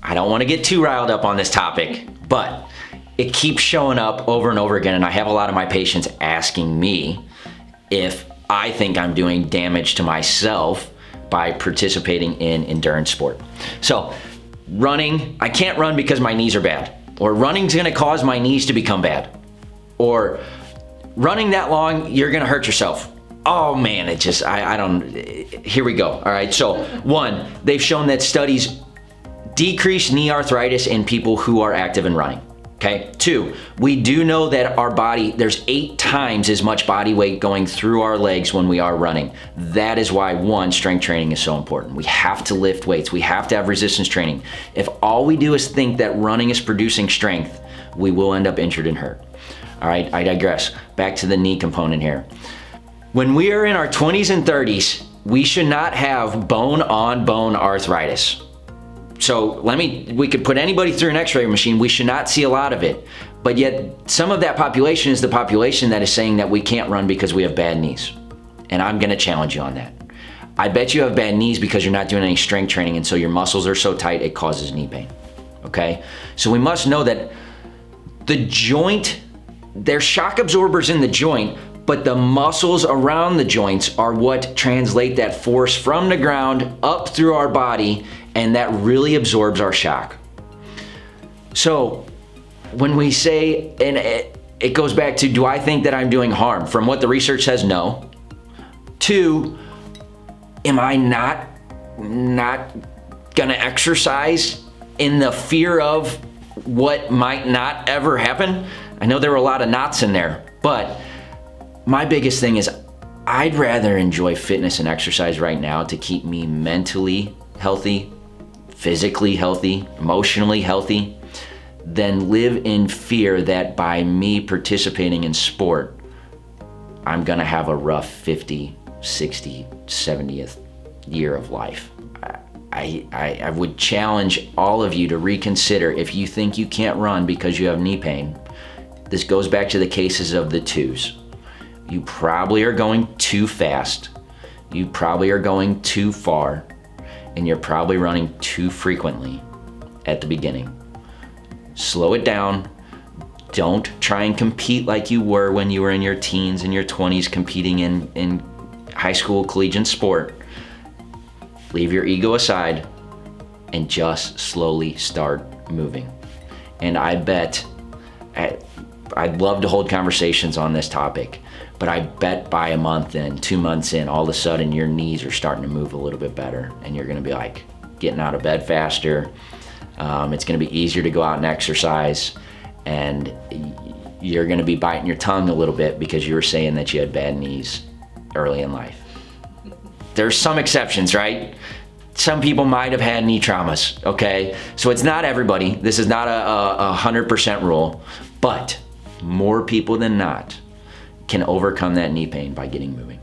I don't want to get too riled up on this topic, but it keeps showing up over and over again, and I have a lot of my patients asking me if I think I'm doing damage to myself by participating in endurance sport. So running, I can't run because my knees are bad, or running's gonna cause my knees to become bad, or running that long, you're gonna hurt yourself. Oh man, it just, I don't, here we go. All right, so one, they've shown that studies decrease knee arthritis in people who are active in running. Okay, 2, we do know that our body, there's 8 times as much body weight going through our legs when we are running. That is why, 1, strength training is so important. We have to lift weights. We have to have resistance training. If all we do is think that running is producing strength, we will end up injured and hurt. All right, I digress. Back to the knee component here. When we are in our 20s and 30s, we should not have bone-on-bone arthritis. So we could put anybody through an x-ray machine, we should not see a lot of it. But yet some of that population is the population that is saying that we can't run because we have bad knees. And I'm gonna challenge you on that. I bet you have bad knees because you're not doing any strength training, and so your muscles are so tight it causes knee pain, okay? So we must know that the joint, there's shock absorbers in the joint, but the muscles around the joints are what translate that force from the ground up through our body, and that really absorbs our shock. So when we say, and it goes back to, do I think that I'm doing harm? From what the research says, no. 2, am I not gonna exercise in the fear of what might not ever happen? I know there were a lot of knots in there, but my biggest thing is I'd rather enjoy fitness and exercise right now to keep me mentally healthy, physically healthy, emotionally healthy, than live in fear that by me participating in sport, I'm gonna have a rough 50, 60, 70th year of life. I would challenge all of you to reconsider if you think you can't run because you have knee pain. This goes back to the cases of the 2s. You probably are going too fast. You probably are going too far, and you're probably running too frequently at the beginning. Slow it down. Don't try and compete like you were when you were in your teens and your 20s competing in high school collegiate sport. Leave your ego aside and just slowly start moving. And I bet, I'd love to hold conversations on this topic, but I bet by a month in, 2 months in, all of a sudden your knees are starting to move a little bit better, and you're gonna be like getting out of bed faster. It's gonna be easier to go out and exercise, and you're gonna be biting your tongue a little bit because you were saying that you had bad knees early in life. There's some exceptions, right? Some people might have had knee traumas, okay? So it's not everybody. This is not a 100% rule, but more people than not can overcome that knee pain by getting moving.